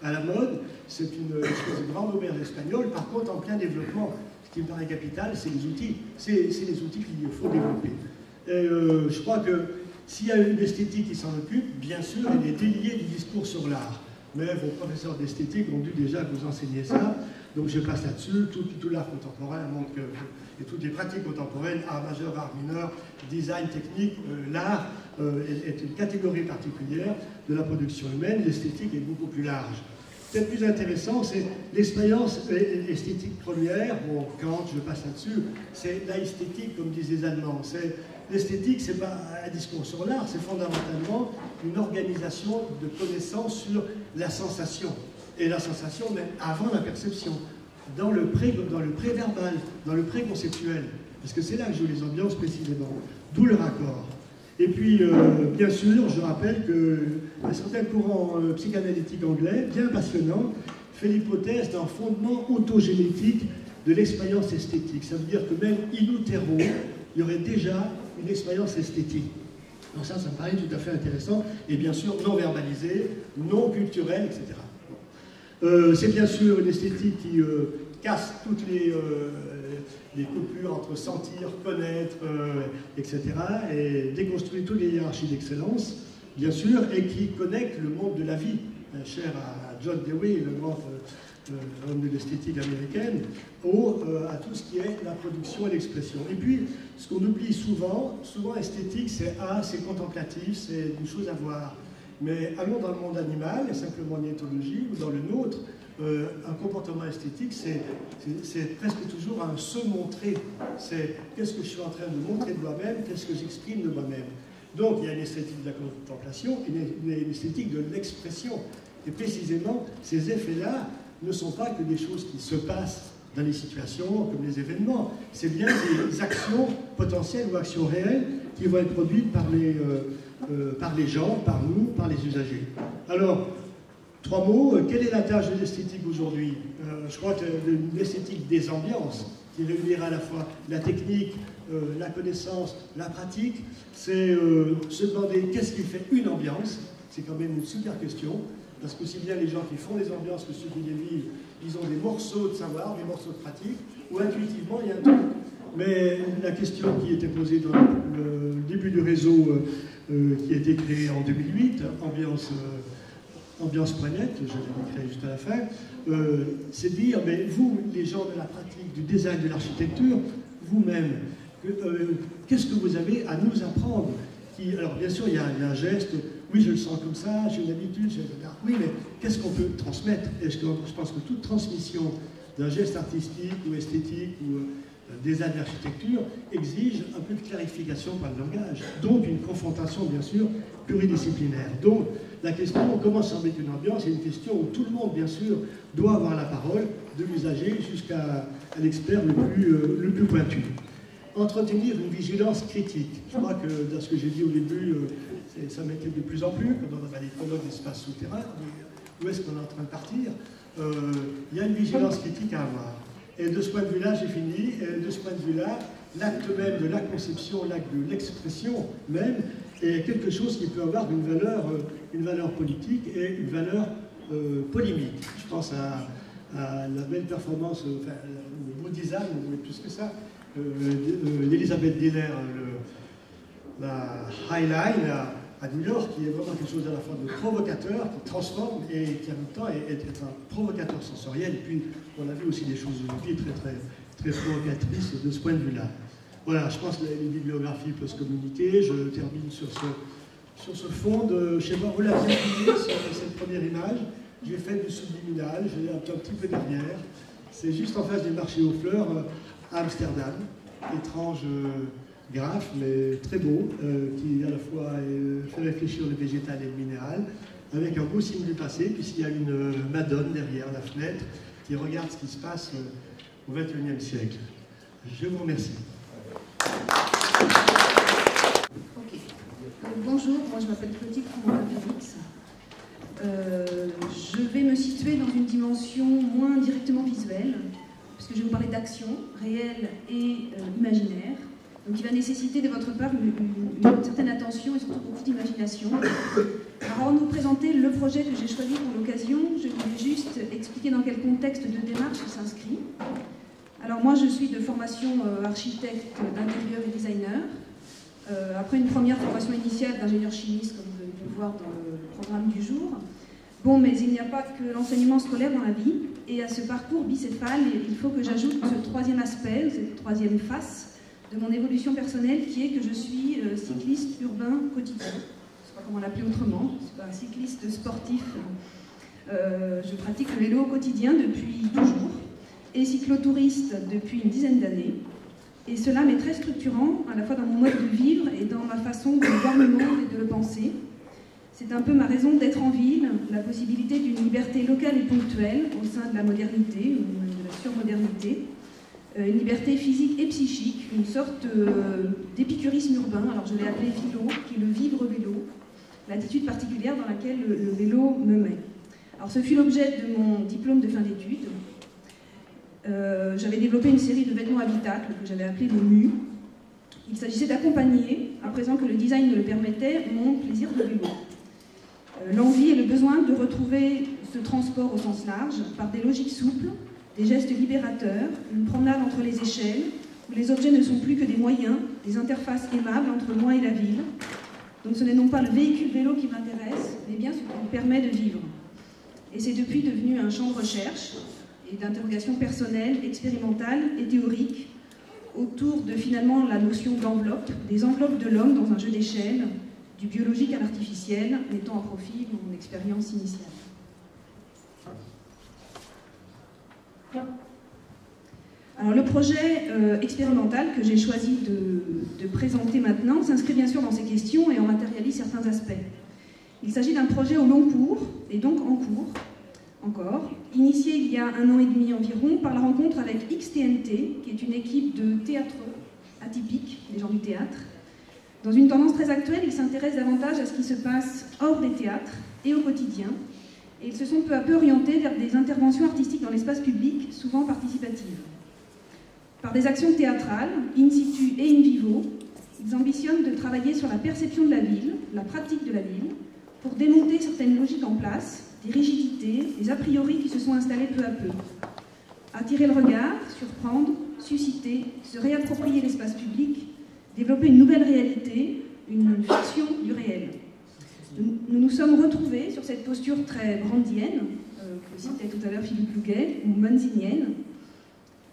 à la mode. C'est une espèce de grande auberge espagnole. Par contre, en plein développement, ce qui me paraît capital, c'est les outils. C'est les outils qu'il faut développer. Et je crois que s'il y a une esthétique qui s'en occupe, bien sûr, elle est déliée du discours sur l'art. Mais vos professeurs d'esthétique ont dû déjà vous enseigner ça. Donc je passe là-dessus, tout l'art contemporain, et toutes les pratiques contemporaines, art majeur, art mineur, design technique, l'art est une catégorie particulière de la production humaine, l'esthétique est beaucoup plus large. Peut-être plus intéressant, c'est l'expérience esthétique première, bon, Kant, je passe là-dessus, c'est l'esthétique, comme disent les Allemands. L'esthétique, c'est pas un discours sur l'art, c'est fondamentalement une organisation de connaissances sur la sensation. Et la sensation, même avant la perception, dans le pré-verbal, dans le pré-conceptuel, parce que c'est là que jouent les ambiances précisément, d'où le raccord. Et puis, bien sûr, je rappelle qu'un certain courant psychanalytique anglais, bien passionnant, fait l'hypothèse d'un fondement autogénétique de l'expérience esthétique. Ça veut dire que même in utero, il y aurait déjà une expérience esthétique. Donc ça me paraît tout à fait intéressant, et bien sûr non verbalisé, non culturel, etc. C'est bien sûr une esthétique qui casse toutes les coupures entre sentir, connaître, etc., et déconstruit toutes les hiérarchies d'excellence, bien sûr, et qui connecte le monde de la vie, cher à John Dewey, le grand homme de l'esthétique américaine, à tout ce qui est la production et l'expression. Et puis, ce qu'on oublie souvent esthétique, c'est contemplatif, c'est une chose à voir. Mais allons dans le monde animal, et simplement en éthologie, ou dans le nôtre, un comportement esthétique, c'est presque toujours un se montrer. C'est qu'est-ce que je suis en train de montrer de moi-même, qu'est-ce que j'exprime de moi-même. Donc il y a une esthétique de la contemplation, une esthétique de l'expression. Et précisément, ces effets-là ne sont pas que des choses qui se passent dans les situations, comme les événements. C'est bien des actions potentielles ou actions réelles qui vont être produites par les gens, par nous, par les usagers. Alors, 3 mots. Quelle est la tâche de l'esthétique aujourd'hui? Je crois que l'esthétique des ambiances, qui réunira à la fois la technique, la connaissance, la pratique, c'est se demander qu'est-ce qui fait une ambiance. C'est quand même une super question, parce qu'aussi bien les gens qui font les ambiances que ceux qui les vivent, ils ont des morceaux de savoir, des morceaux de pratique, ou intuitivement il y a un truc. Mais la question qui était posée dans le début du réseau qui a été créé en 2008, Ambiance.net, je l'ai créé juste à la fin, c'est de dire, mais vous, les gens de la pratique, du design, de l'architecture, vous-même, qu'est-ce que vous avez à nous apprendre? Alors bien sûr, il y a un geste, oui, je le sens comme ça, j'ai une habitude, oui, mais qu'est-ce qu'on peut transmettre? Et je pense que toute transmission d'un geste artistique ou esthétique ou design d'architecture exige un peu de clarification par le langage, donc une confrontation, bien sûr, pluridisciplinaire. Donc, la question, comment s'en met une ambiance, c'est une question où tout le monde, bien sûr, doit avoir la parole, de l'usager jusqu'à l'expert le plus pointu. Entretenir une vigilance critique. Je crois que dans ce que j'ai dit au début, ça m'était de plus en plus, quand on a les colloques d'espace souterrain, où est-ce qu'on est en train de partir? Il y a une vigilance critique à avoir. Et de ce point de vue-là, j'ai fini, et de ce point de vue-là, l'acte même de la conception, l'acte de l'expression même, est quelque chose qui peut avoir une valeur politique et une valeur polémique. Je pense à la belle performance, enfin, le beau design, mais plus que ça, d'Elisabeth Diller, la Highline à New York, qui est vraiment quelque chose à la fois de provocateur, qui transforme et qui en même temps est un provocateur sensoriel. Et puis, on a vu aussi des choses aujourd'hui très provocatrices de ce point de vue-là. Voilà, je pense que les bibliographies peuvent se communiquer. Je termine sur ce fond de, je sais pas, vous l'avez vu sur cette première image. J'ai fait du subliminal, j'ai un petit peu derrière. C'est juste en face du marché aux fleurs à Amsterdam. Étrange graphe, mais très beau, qui à la fois fait réfléchir le végétal et le minéral, avec un beau signe du passé, puisqu'il y a une Madone derrière la fenêtre qui regarde ce qui se passe au XXIe siècle. Je vous remercie. Ok. Bonjour, moi je m'appelle Clotilde Félix. Je vais me situer dans une dimension moins directement visuelle, puisque je vais vous parler d'action réelle et imaginaire. Donc il va nécessiter de votre part une certaine attention et surtout beaucoup d'imagination. Alors avant de vous présenter le projet que j'ai choisi pour l'occasion, je voulais juste expliquer dans quel contexte de démarche il s'inscrit. Alors moi je suis de formation architecte d'intérieur et designer. Après une première formation initiale d'ingénieur chimiste, comme vous avez pu le voir dans le programme du jour. Bon, mais il n'y a pas que l'enseignement scolaire dans la vie. Et à ce parcours bicéphale, il faut que j'ajoute ce troisième aspect, cette troisième face de mon évolution personnelle, qui est que je suis cycliste urbain quotidien. Je ne sais pas comment l'appeler autrement, je suis pas un cycliste sportif. Je pratique le vélo au quotidien depuis toujours, et cyclotouriste depuis une dizaine d'années. Et cela m'est très structurant, à la fois dans mon mode de vivre et dans ma façon de voir le monde et de le penser. C'est un peu ma raison d'être en ville, la possibilité d'une liberté locale et ponctuelle au sein de la modernité, ou même de la surmodernité. Une liberté physique et psychique, une sorte d'épicurisme urbain, alors je l'ai appelé philo, qui est le vivre vélo, l'attitude particulière dans laquelle le vélo me met. Alors ce fut l'objet de mon diplôme de fin d'études. J'avais développé une série de vêtements habitacles que j'avais appelés les MU, Il s'agissait d'accompagner, à présent que le design me le permettait, mon plaisir de vélo. L'envie et le besoin de retrouver ce transport au sens large par des logiques souples, des gestes libérateurs, une promenade entre les échelles, où les objets ne sont plus que des moyens, des interfaces aimables entre moi et la ville. Donc ce n'est non pas le véhicule vélo qui m'intéresse, mais bien ce qui me permet de vivre. Et c'est depuis devenu un champ de recherche et d'interrogation personnelle, expérimentale et théorique, autour de finalement la notion d'enveloppe, des enveloppes de l'homme dans un jeu d'échelle, du biologique à l'artificiel, mettant à profit mon expérience initiale. Alors le projet expérimental que j'ai choisi de présenter maintenant s'inscrit bien sûr dans ces questions et en matérialise certains aspects. Il s'agit d'un projet au long cours, et donc en cours, encore, initié il y a 1 an et demi environ par la rencontre avec XTNT, qui est une équipe de théâtre atypique, des gens du théâtre. Dans une tendance très actuelle, ils s'intéressent davantage à ce qui se passe hors des théâtres et au quotidien, et ils se sont peu à peu orientés vers des interventions artistiques dans l'espace public, souvent participatives. Par des actions théâtrales, in situ et in vivo, ils ambitionnent de travailler sur la perception de la ville, la pratique de la ville, pour démonter certaines logiques en place, des rigidités, des a priori qui se sont installés peu à peu. Attirer le regard, surprendre, susciter, se réapproprier l'espace public, développer une nouvelle réalité, une fiction du réel. Nous nous sommes retrouvés sur cette posture très brandienne, que citait tout à l'heure Philippe Louguet, ou manzinienne,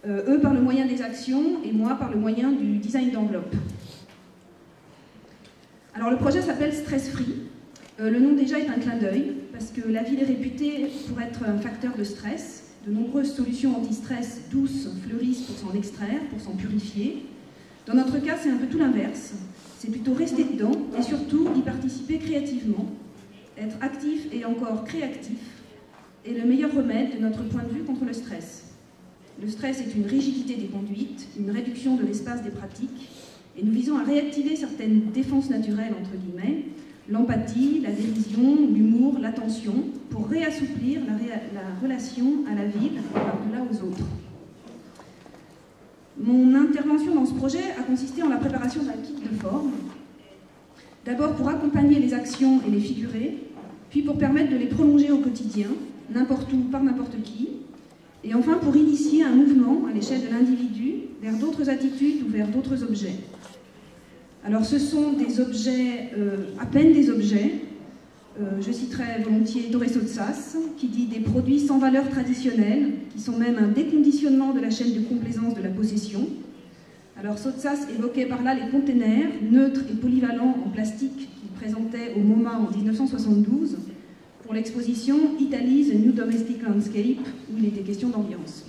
eux par le moyen des actions et moi par le moyen du design d'enveloppe. Alors le projet s'appelle Stress Free. Le nom déjà est un clin d'œil, parce que la ville est réputée pour être un facteur de stress. De nombreuses solutions anti-stress douces fleurissent pour s'en extraire, pour s'en purifier. Dans notre cas, c'est un peu tout l'inverse. C'est plutôt rester dedans et surtout y participer créativement. Être actif et encore créatif est le meilleur remède de notre point de vue contre le stress. Le stress est une rigidité des conduites, une réduction de l'espace des pratiques, et nous visons à réactiver certaines défenses naturelles, entre guillemets, l'empathie, la dérision, l'humour, l'attention, pour réassouplir la relation à la ville et par-delà aux autres. Mon intervention dans ce projet a consisté en la préparation d'un kit de forme, d'abord pour accompagner les actions et les figurer, puis pour permettre de les prolonger au quotidien, n'importe où, par n'importe qui, et enfin pour initier un mouvement à l'échelle de l'individu vers d'autres attitudes ou vers d'autres objets. Alors ce sont des objets, à peine des objets. Je citerai volontiers Doré Sotsas, qui dit des produits sans valeur traditionnelle, qui sont même un déconditionnement de la chaîne de complaisance de la possession. Alors Sotsas évoquait par là les containers, neutres et polyvalents en plastique, qu'il présentait au MoMA en 1972, pour l'exposition Italy's New Domestic Landscape, où il était question d'ambiance.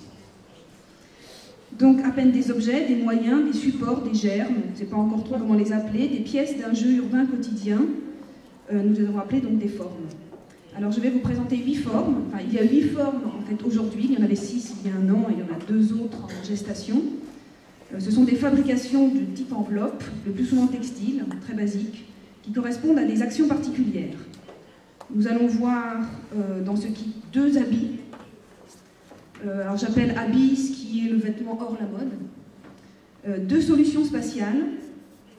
Donc à peine des objets, des moyens, des supports, des germes, on ne sait pas encore trop comment les appeler, des pièces d'un jeu urbain quotidien, nous les avons appelées donc des formes. Alors je vais vous présenter 8 formes, enfin il y a 8 formes en fait aujourd'hui, il y en avait 6 il y a 1 an et il y en a 2 autres en gestation. Ce sont des fabrications de type enveloppe, le plus souvent textile, très basique, qui correspondent à des actions particulières. Nous allons voir dans ce kit 2 habits. Alors j'appelle habits ce qui est le vêtement hors la mode. 2 solutions spatiales,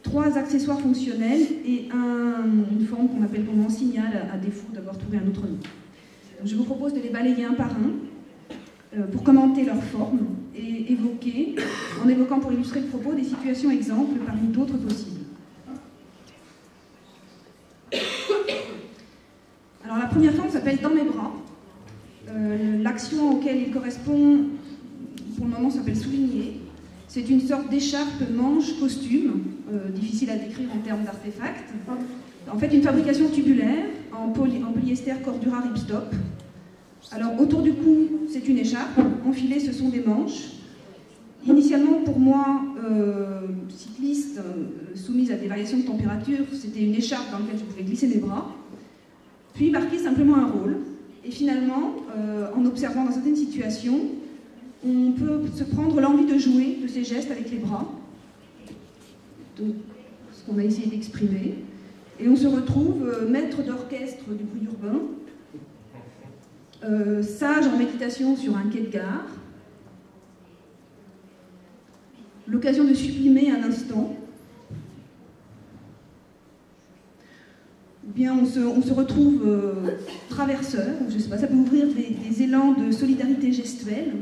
3 accessoires fonctionnels et une forme qu'on appelle pour signal à défaut d'avoir trouvé un autre nom. Donc je vous propose de les balayer un par un pour commenter leur forme et évoquer, en évoquant pour illustrer le propos, des situations exemples parmi d'autres possibles. Alors la première forme s'appelle Dans mes bras. L'action auquel il correspond, pour le moment, s'appelle Souligner. C'est une sorte d'écharpe manche costume, difficile à décrire en termes d'artefact. En fait, une fabrication tubulaire en polyester Cordura Ripstop. Alors, autour du cou, c'est une écharpe. Enfilée, ce sont des manches. Initialement, pour moi, cycliste, soumise à des variations de température, c'était une écharpe dans laquelle je pouvais glisser mes bras. Puis marquer simplement un rôle. Et finalement, en observant dans certaines situations, on peut se prendre l'envie de jouer de ces gestes avec les bras, de ce qu'on a essayé d'exprimer, et on se retrouve maître d'orchestre du bruit urbain, sage en méditation sur un quai de gare, l'occasion de sublimer un instant, bien on se retrouve traverseur, je sais pas, ça peut ouvrir des élans de solidarité gestuelle,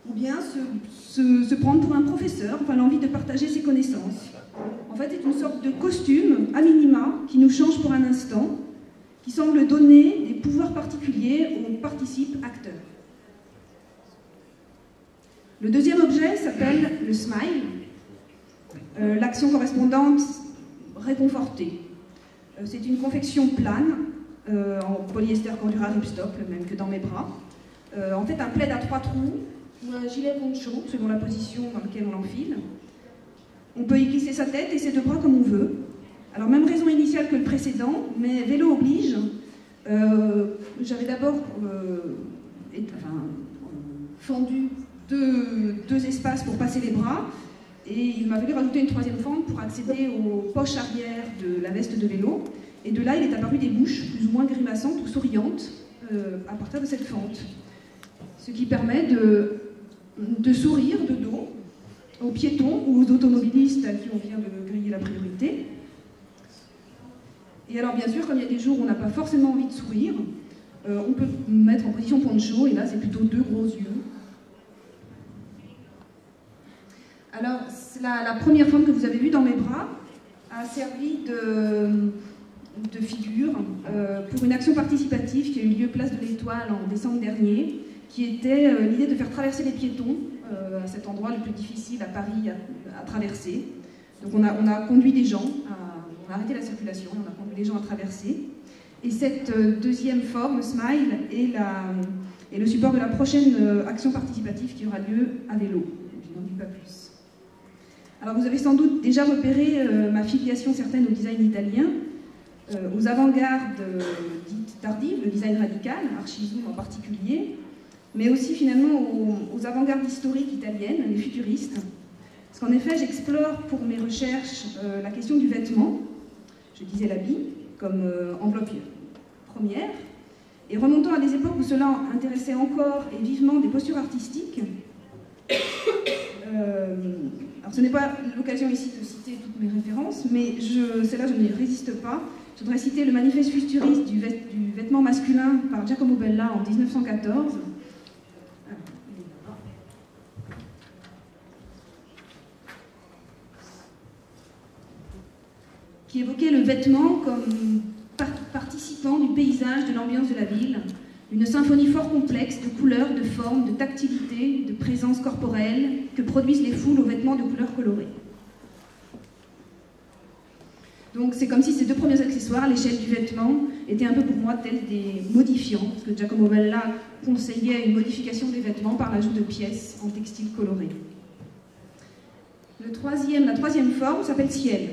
ou bien se prendre pour un professeur, enfin l'envie de partager ses connaissances. En fait, c'est une sorte de costume, à minima, qui nous change pour un instant, qui semble donner des pouvoirs particuliers aux participes acteurs. Le deuxième objet s'appelle le smile, l'action correspondante réconfortée. C'est une confection plane, en polyester Cordura Ripstop, le même que dans mes bras. En fait, un plaid à 3 trous, ou un gilet poncho, selon la position dans laquelle on l'enfile. On peut y glisser sa tête et ses 2 bras comme on veut. Alors, même raison initiale que le précédent, mais vélo oblige. J'avais d'abord fendu deux espaces pour passer les bras, et il m'a fallu rajouter une 3e fente pour accéder aux poches arrière de la veste de vélo. Et de là, il est apparu des bouches plus ou moins grimaçantes ou souriantes à partir de cette fente. Ce qui permet de sourire de dos aux piétons ou aux automobilistes à qui on vient de griller la priorité. Et alors, bien sûr, comme il y a des jours où on n'a pas forcément envie de sourire, on peut mettre en position poncho, et là, c'est plutôt 2 gros yeux. Alors, la première forme que vous avez vue dans mes bras a servi de figure pour une action participative qui a eu lieu place de l'Étoile en décembre dernier, qui était l'idée de faire traverser les piétons à cet endroit le plus difficile à Paris à traverser. Donc on a conduit des gens, on a arrêté la circulation, on a conduit les gens à traverser. Et cette deuxième forme, Smile, est le support de la prochaine action participative qui aura lieu à vélo. Je n'en dis pas plus. Alors vous avez sans doute déjà repéré ma filiation certaine au design italien, aux avant-gardes dites tardives, le design radical, Archizoom en particulier, mais aussi finalement aux avant-gardes historiques italiennes, les futuristes. Parce qu'en effet, j'explore pour mes recherches la question du vêtement, je disais l'habit, comme enveloppe première, et remontant à des époques où cela intéressait encore et vivement des postures artistiques. Alors ce n'est pas l'occasion ici de citer toutes mes références, mais celle-là je n'y résiste pas. Je voudrais citer le manifeste futuriste du vêtement masculin par Giacomo Bella en 1914. Qui évoquait le vêtement comme participant du paysage, de l'ambiance de la ville, une symphonie fort complexe de couleurs, de formes, de tactilité, de présence corporelle que produisent les foules aux vêtements de couleurs colorées. Donc c'est comme si ces 2 premiers accessoires à l'échelle du vêtement étaient un peu pour moi tels des modifiants, parce que Giacomo Bella conseillait une modification des vêtements par l'ajout de pièces en textile coloré. La troisième forme s'appelle ciel.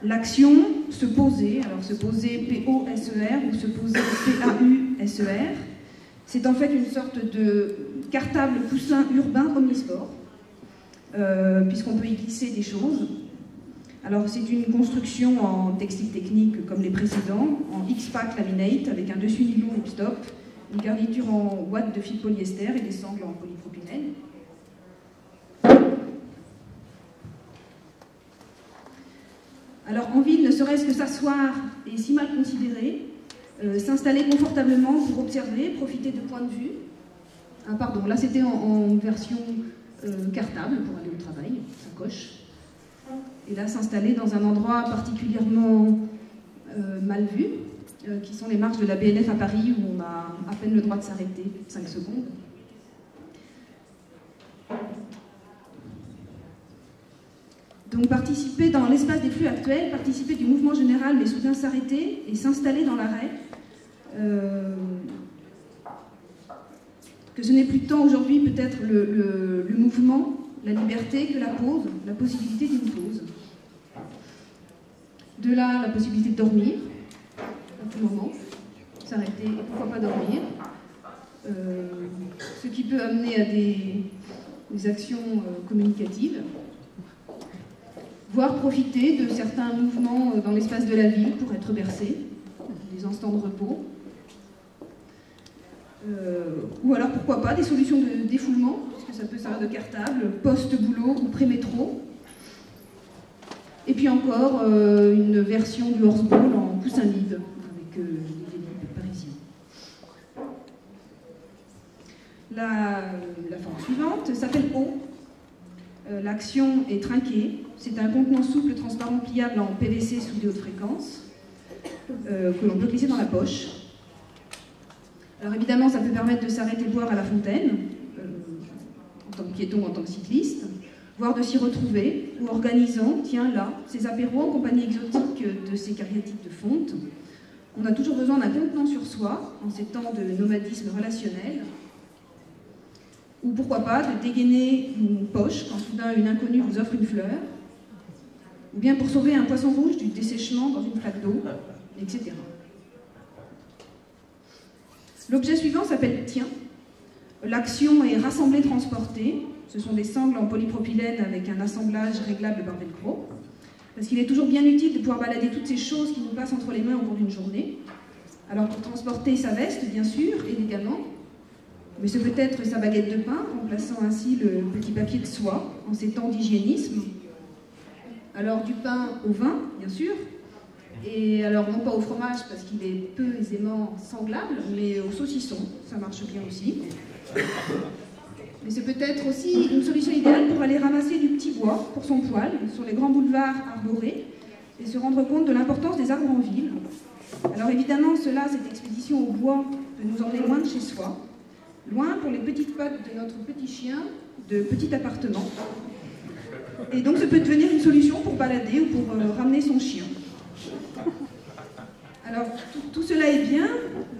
L'action, se poser, alors se poser P-O-S-E-R ou se poser P-A-U-S-E-R, c'est en fait une sorte de cartable coussin urbain omnisport, puisqu'on peut y glisser des choses. Alors c'est une construction en textile technique comme les précédents, en X-Pack laminate avec un dessus nylon hipstop, une garniture en ouate de fil polyester et des sangles en polypropylène. Alors en ville, ne serait-ce que s'asseoir est si mal considéré, s'installer confortablement pour observer, profiter de points de vue. Ah pardon, là c'était en version cartable pour aller au travail, sacoche. Et là s'installer dans un endroit particulièrement mal vu, qui sont les marches de la BNF à Paris où on a à peine le droit de s'arrêter 5 secondes. Donc participer dans l'espace des flux actuels, participer du mouvement général, mais soudain s'arrêter et s'installer dans l'arrêt. Que ce n'est plus tant aujourd'hui peut-être le mouvement, la liberté, que la pause, la possibilité d'une pause. De là, la possibilité de dormir, à tout moment, s'arrêter et pourquoi pas dormir. Ce qui peut amener à des actions communicatives. Voire profiter de certains mouvements dans l'espace de la ville pour être bercé, des instants de repos. Ou alors, pourquoi pas, des solutions de défoulement, puisque ça peut servir de cartable, poste-boulot ou pré-métro. Et puis encore une version du Horseball en coussin libre avec les Vélib parisiens. La forme suivante s'appelle O. L'action est trinquée. C'est un contenant souple, transparent, pliable en PVC soudé haute fréquence que l'on peut glisser dans la poche. Alors évidemment, ça peut permettre de s'arrêter boire à la fontaine, en tant que piéton, en tant que cycliste, voire de s'y retrouver, ou organisant, tiens là, ces apéros en compagnie exotique de ces cariatides de fonte. On a toujours besoin d'un contenant sur soi, en ces temps de nomadisme relationnel, ou pourquoi pas de dégainer une poche quand soudain une inconnue vous offre une fleur, ou bien pour sauver un poisson rouge du dessèchement dans une flaque d'eau, etc. L'objet suivant s'appelle Tiens. L'action est rassemblée, transportée. Ce sont des sangles en polypropylène avec un assemblage réglable par velcro. Parce qu'il est toujours bien utile de pouvoir balader toutes ces choses qui nous passent entre les mains au cours d'une journée. Alors pour transporter sa veste, bien sûr, élégamment, mais ce peut être sa baguette de pain, remplaçant ainsi le petit papier de soie en ces temps d'hygiénisme. Alors du pain au vin, bien sûr, et alors non pas au fromage parce qu'il est peu aisément sanglable, mais au saucisson, ça marche bien aussi. Mais c'est peut-être aussi une solution idéale pour aller ramasser du petit bois pour son poêle sur les grands boulevards arborés et se rendre compte de l'importance des arbres en ville. Alors évidemment, cette expédition au bois peut nous emmener loin de chez soi, loin pour les petites pattes de notre petit chien de petit appartement. Et donc ça peut devenir une solution pour balader ou pour ramener son chien. Alors tout cela est bien,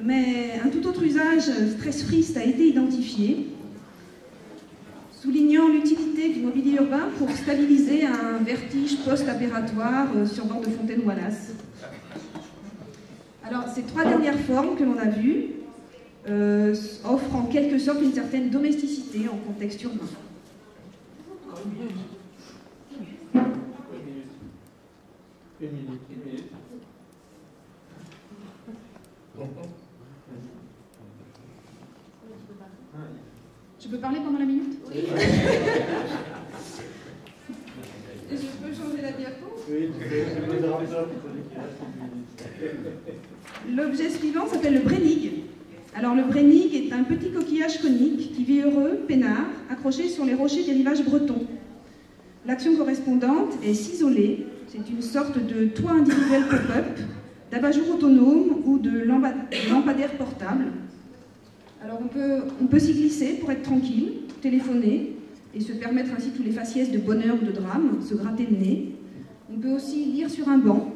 mais un tout autre usage stress-free a été identifié, soulignant l'utilité du mobilier urbain pour stabiliser un vertige post-apératoire sur bord de fontaine Wallace. Alors ces trois dernières formes que l'on a vues offrent en quelque sorte une certaine domesticité en contexte urbain. Une minute. Je peux parler pendant la minute? Oui. Et je peux changer la diapo? Oui, L'objet suivant s'appelle le Brennig. Alors le Brennig est un petit coquillage conique qui vit heureux, peinard, accroché sur les rochers des rivages bretons. L'action correspondante est s'isoler. C'est une sorte de toit individuel pop-up, d'abat-jour autonome ou de lampadaire portable. Alors on peut s'y glisser pour être tranquille, téléphoner et se permettre ainsi tous les faciès de bonheur ou de drame, se gratter le nez. On peut aussi lire sur un banc.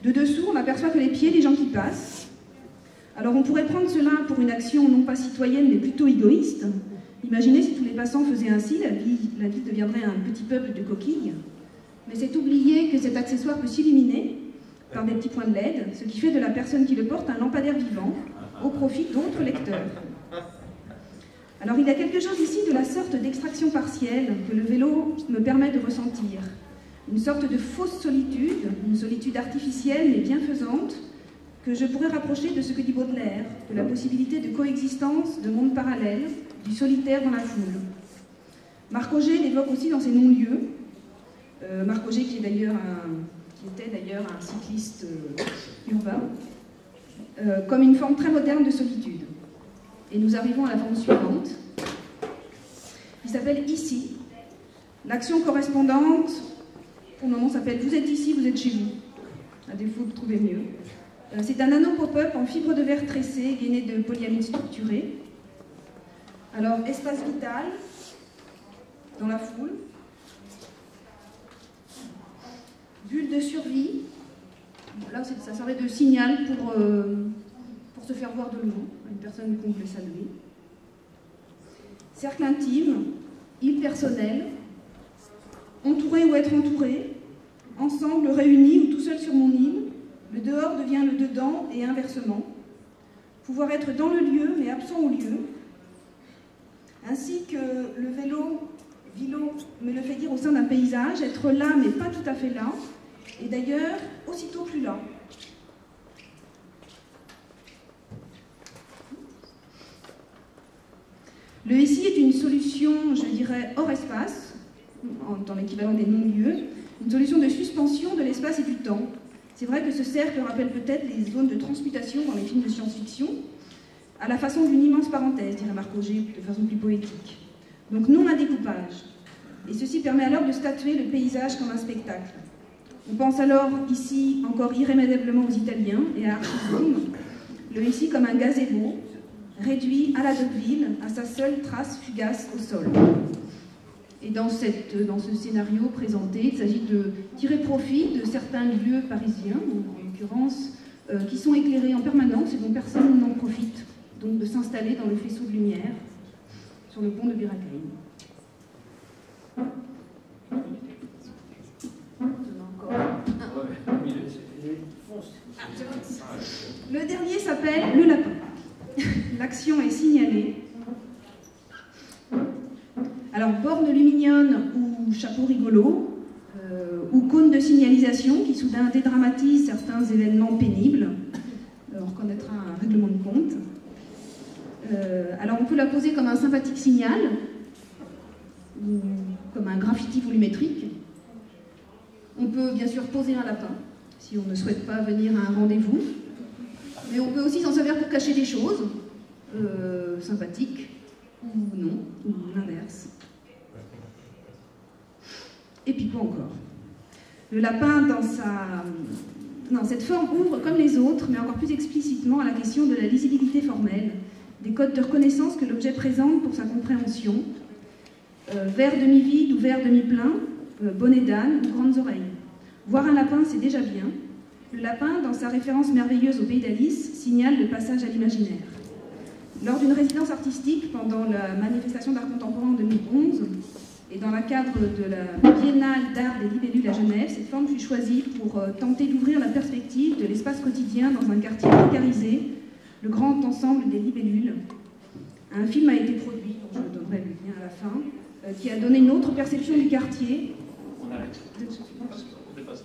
De dessous, on n'aperçoit que les pieds des gens qui passent. Alors on pourrait prendre cela pour une action non pas citoyenne mais plutôt égoïste. Imaginez si tous les passants faisaient ainsi, la ville deviendrait un petit peuple de coquilles. Mais c'est oublier que cet accessoire peut s'illuminer par des petits points de LED, ce qui fait de la personne qui le porte un lampadaire vivant, au profit d'autres lecteurs. Alors il y a quelque chose ici de la sorte d'extraction partielle que le vélo me permet de ressentir. Une sorte de fausse solitude, une solitude artificielle mais bienfaisante, que je pourrais rapprocher de ce que dit Baudelaire, de la possibilité de coexistence de mondes parallèles, du solitaire dans la foule. Marc Auger l'évoque aussi dans ses non-lieux. Marc Auger qui était d'ailleurs un cycliste urbain, comme une forme très moderne de solitude. Et nous arrivons à la forme suivante, qui s'appelle Ici. L'action correspondante, pour le moment, s'appelle Vous êtes ici, vous êtes chez vous. À défaut de trouver mieux. C'est un nano pop-up en fibre de verre tressé, gainé de polyamide structuré. Alors, espace vital, dans la foule. Bulle de survie. Là, ça servait de signal pour se faire voir de loin, une personne qu'on voulait saluer. Cercle intime, île personnelle, entouré ou être entouré, ensemble, réunis ou tout seul sur mon île, le dehors devient le dedans et inversement. Pouvoir être dans le lieu mais absent au lieu, ainsi que le vélo me le fait dire au sein d'un paysage, être là mais pas tout à fait là, et d'ailleurs aussitôt plus là. Le ici est une solution, je dirais, hors espace, dans l'équivalent des non-lieux, Une solution de suspension de l'espace et du temps. C'est vrai que ce cercle rappelle peut-être les zones de transmutation dans les films de science-fiction, à la façon d'une immense parenthèse, dirait Marc Roger, de façon plus poétique. Donc non à découpage. Et ceci permet alors de statuer le paysage comme un spectacle. On pense alors ici encore irrémédiablement aux Italiens et à Archizoom, le récit comme un gazebo, réduit à la Deauville, à sa seule trace fugace au sol. Et dans ce scénario présenté, il s'agit de tirer profit de certains lieux parisiens, en l'occurrence, qui sont éclairés en permanence et dont personne n'en profite, donc de s'installer dans le faisceau de lumière sur le pont de Birakeim. Le dernier s'appelle Le Lapin. L'action est signalée. Alors, borne lumignonne ou chapeau rigolo, ou cône de signalisation qui soudain dédramatise certains événements pénibles. On reconnaîtra un règlement de compte. Alors, on peut la poser comme un sympathique signal, ou comme un graffiti volumétrique. On peut bien sûr poser un lapin, si on ne souhaite pas venir à un rendez-vous. Mais on peut aussi s'en servir pour cacher des choses, sympathiques, ou non, ou l'inverse. Et puis quoi encore? Le lapin, dans cette forme, ouvre comme les autres, mais encore plus explicitement à la question de la lisibilité formelle, des codes de reconnaissance que l'objet présente pour sa compréhension, verre demi-vide ou verre demi-plein, bonnet d'âne ou grandes oreilles. Voir un lapin, c'est déjà bien. Le lapin, dans sa référence merveilleuse au pays d'Alice, signale le passage à l'imaginaire. Lors d'une résidence artistique pendant la manifestation d'art contemporain en 2011, et dans le cadre de la Biennale d'art des libellules à Genève, cette forme fut choisie pour tenter d'ouvrir la perspective de l'espace quotidien dans un quartier précarisé, le grand ensemble des libellules. Un film a été produit, dont je donnerai le lien à la fin, qui a donné une autre perception du quartier. On arrête. On dépasse.